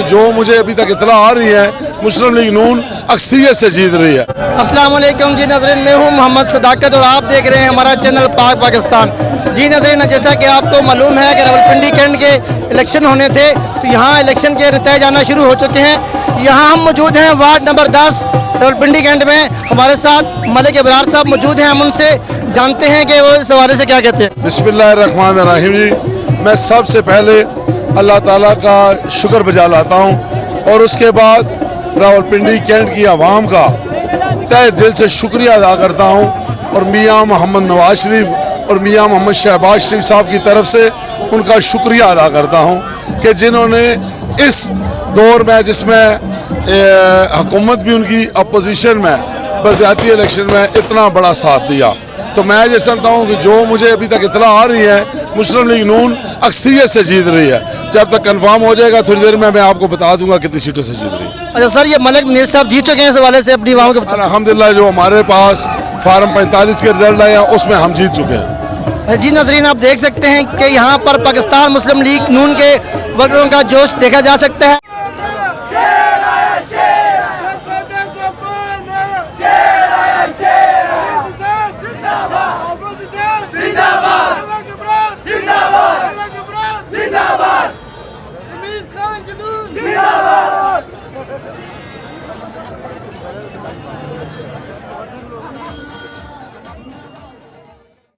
जो मुझे अभी तक इतला आ रही है, मुस्लिम लीग नून अक्सरियत से जीत रही है। अस्सलाम वालेकुम जी नाज़रीन, मैं हूं मोहम्मद सदाकत और आप देख रहे हैं हमारा चैनल पाक पाकिस्तान। जी नाज़रीन, जैसा कि आपको मालूम है कि रावलपिंडी कैंट के इलेक्शन होने थे, तो यहाँ इलेक्शन के नतीजे आना शुरू हो चुके हैं। यहाँ हम मौजूद हैं वार्ड नंबर 10 रावलपिंडी कैंट में। हमारे साथ मलिक इब्रार साहब मौजूद हैं, हम उनसे जानते हैं कि वो इस हवाले से क्या कहते हैं। बिस्मिल्लाहिर्रहमानिर्रहीम जी, मैं सबसे पहले अल्लाह ताला का शुक्र बजा लाता हूँ और उसके बाद रावलपिंडी कैंट की आवाम का तहे दिल से शुक्रिया अदा करता हूँ और मियाँ मोहम्मद नवाज शरीफ और मियाँ मोहम्मद शहबाज शरीफ साहब की तरफ से उनका शुक्रिया अदा करता हूँ कि जिन्होंने इस दौर में जिसमें हुकूमत भी उनकी अपोजिशन में बलदियाती इलेक्शन में इतना बड़ा साथ दिया। तो मैं ये समझता हूँ कि जो मुझे अभी तक इतला आ रही है, मुस्लिम लीग नून अक्सरियत से जीत रही है। जब तक कंफर्म हो जाएगा थोड़ी देर में मैं आपको बता दूंगा कितनी सीटों से जीत रही है। अच्छा सर, ये मलिक मुनीर साहब जीत चुके हैं इस हवाले से अपनी आवाम के बता। अल्हम्दुलिल्लाह जो हमारे पास फार्म 45 के रिजल्ट आए हैं उसमें हम जीत चुके हैं। जी नाज़रीन, आप देख सकते हैं कि यहाँ पर पाकिस्तान मुस्लिम लीग नून के वर्करों का जोश देखा जा सकता है।